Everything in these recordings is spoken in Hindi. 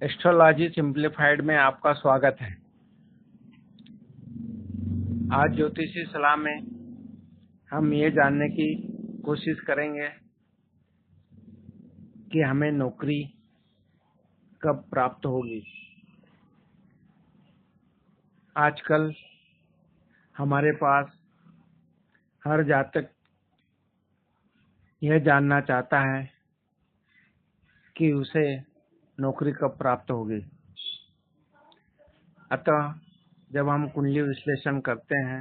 एस्ट्रोलॉजी सिंप्लीफाइड में आपका स्वागत है। आज ज्योतिषी सलाह में हम ये जानने की कोशिश करेंगे कि हमें नौकरी कब प्राप्त होगी। आजकल हमारे पास हर जातक यह जानना चाहता है कि उसे नौकरी कब प्राप्त होगी। अतः जब हम कुंडली विश्लेषण करते हैं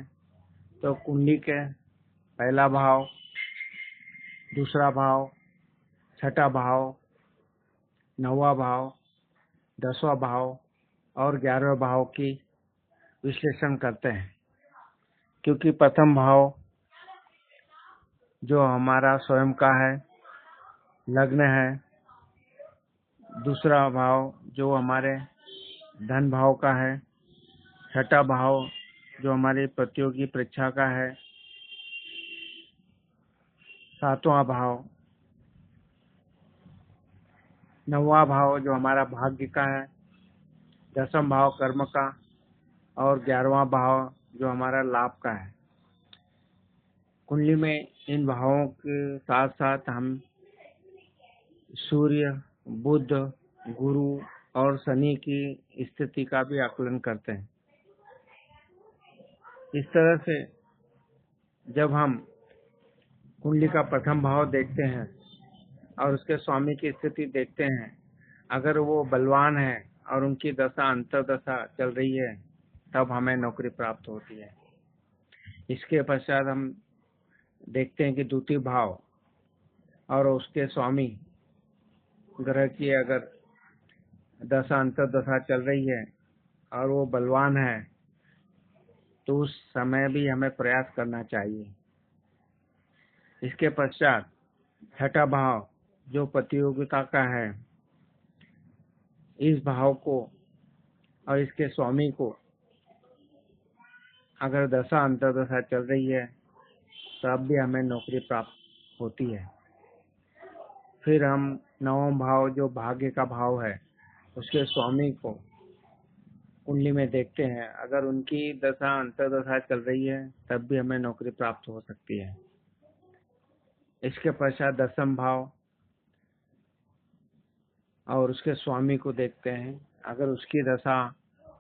तो कुंडली के पहला भाव, दूसरा भाव, छठा भाव, नौवां भाव, 10वां भाव और 11वें भाव की विश्लेषण करते हैं, क्योंकि प्रथम भाव जो हमारा स्वयं का है, लग्न है, दूसरा भाव जो हमारे धन भाव का है, छठा भाव जो हमारी प्रतियोगी परीक्षा का है, सातवां भाव, नौवां भाव जो हमारा भाग्य का है, 10वां भाव कर्म का और 11वां भाव जो हमारा लाभ का है। कुंडली में इन भावों के साथ साथ हम सूर्य, बुध, गुरु और शनि की स्थिति का भी आकलन करते हैं। इस तरह से जब हम कुंडली का प्रथम भाव देखते हैं और उसके स्वामी की स्थिति देखते हैं, अगर वो बलवान है और उनकी दशा अंतर्दशा चल रही है, तब हमें नौकरी प्राप्त होती है। इसके पश्चात हम देखते हैं कि द्वितीय भाव और उसके स्वामी ग्रह की अगर दशा अंतर्दशा चल रही है और वो बलवान है, तो उस समय भी हमें प्रयास करना चाहिए। इसके पश्चात छठा भाव जो प्रतियोगिता का है, इस भाव को और इसके स्वामी को अगर दशा अंतर्दशा चल रही है, तब भी हमें नौकरी प्राप्त होती है। फिर हम नवम भाव जो भाग्य का भाव है, उसके स्वामी को कुंडली में देखते हैं। अगर उनकी दशा अंतर्दशा चल रही है, तब भी हमें नौकरी प्राप्त हो सकती है। इसके पश्चात दसम भाव और उसके स्वामी को देखते हैं। अगर उसकी दशा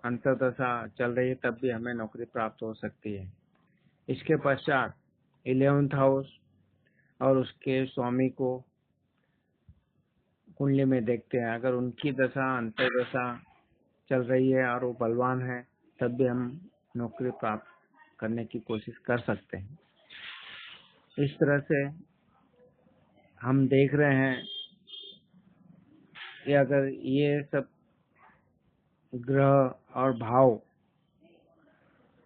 अंतर्दशा चल रही है, तब भी हमें नौकरी प्राप्त हो सकती है। इसके पश्चात 11th हाउस और उसके स्वामी को कुंडली में देखते हैं। अगर उनकी दशा अंतर्दशा चल रही है और वो बलवान है, तब भी हम नौकरी प्राप्त करने की कोशिश कर सकते हैं। इस तरह से हम देख रहे हैं कि अगर ये सब ग्रह और भाव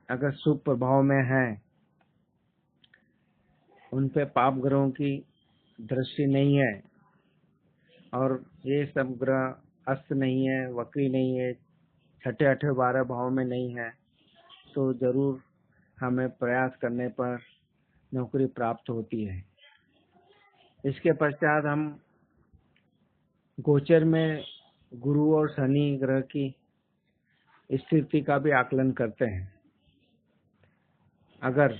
अगर शुभ प्रभाव में हैं, उन पे पाप ग्रहों की दृष्टि नहीं है और ये सब ग्रह अस्त नहीं है, वक्री नहीं है, छठे, 8, 12 भाव में नहीं है, तो जरूर हमें प्रयास करने पर नौकरी प्राप्त होती है। इसके पश्चात हम गोचर में गुरु और शनि ग्रह की स्थिति का भी आकलन करते हैं। अगर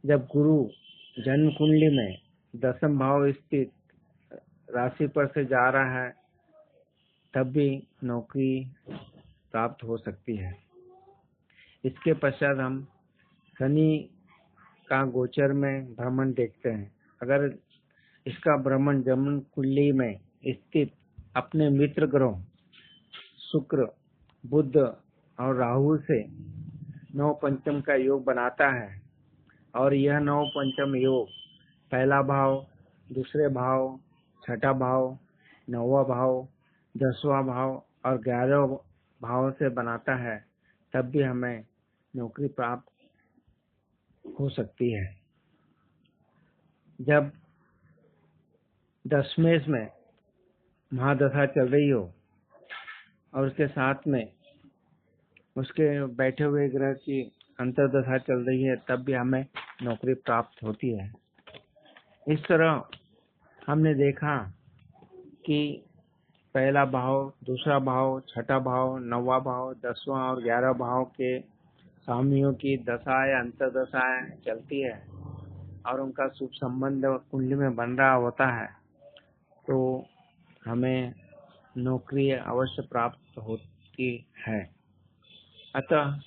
जब गुरु जन्म कुंडली में दसम भाव स्थित राशि पर से जा रहा है, तब भी नौकरी प्राप्त हो सकती है। इसके पश्चात हम शनि का गोचर में भ्रमण देखते हैं। अगर इसका भ्रमण जन्म कुंडली में स्थित अपने मित्र ग्रहों शुक्र, बुध और राहु से 9 पंचम का योग बनाता है और यह 9 पंचम योग पहला भाव, दूसरे भाव, छठा भाव, 9वां भाव, 10वां भाव और 11वें भाव से बनाता है, तब भी हमें नौकरी प्राप्त हो सकती है। जब दशमेश में महादशा चल रही हो और उसके साथ में उसके बैठे हुए ग्रह की अंतर्दशा चल रही है, तब भी हमें नौकरी प्राप्त होती है। इस तरह हमने देखा कि पहला भाव, दूसरा भाव, छठा भाव, 9वां भाव, 10वां और 11वां भाव के स्वामियों की दशाएं अंतर्दशाएं चलती है और उनका शुभ संबंध कुंडली में बन रहा होता है तो हमें नौकरी अवश्य प्राप्त होती है। अतः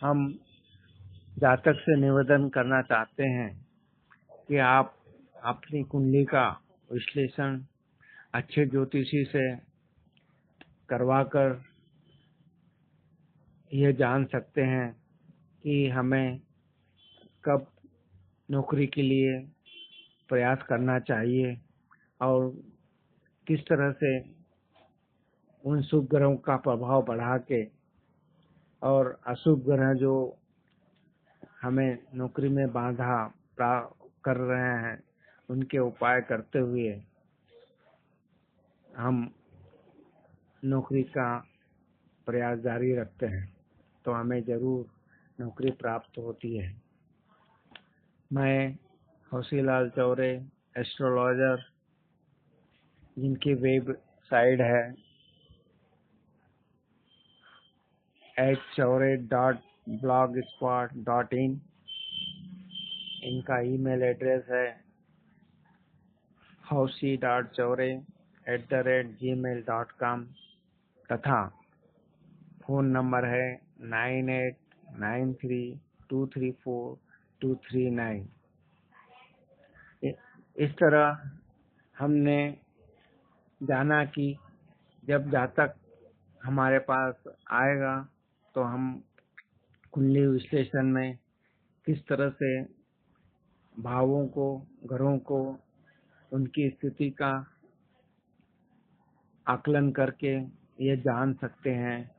हम जातक से निवेदन करना चाहते हैं कि आप अपनी कुंडली का विश्लेषण अच्छे ज्योतिषी से करवाकर यह जान सकते हैं कि हमें कब नौकरी के लिए प्रयास करना चाहिए और किस तरह से उन शुभ ग्रहों का प्रभाव बढ़ा के और अशुभ ग्रह जो हमें नौकरी में बाधा कर रहे हैं उनके उपाय करते हुए हम नौकरी का प्रयास जारी रखते हैं तो हमें जरूर नौकरी प्राप्त होती है। मैं हौसीलाल चौरे एस्ट्रोलॉजर, जिनकी वेबसाइट है hchaure.blogspot.in, इनका ईमेल एड्रेस है hausi.chaure@gmail.com तथा फोन नंबर है 9893234239। इस तरह हमने जाना कि जब जातक हमारे पास आएगा तो हम कुंडली विश्लेषण में किस तरह से भावों को, ग्रहों को, उनकी स्थिति का आकलन करके ये जान सकते हैं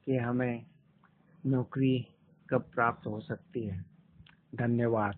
कि हमें नौकरी कब प्राप्त हो सकती है। धन्यवाद।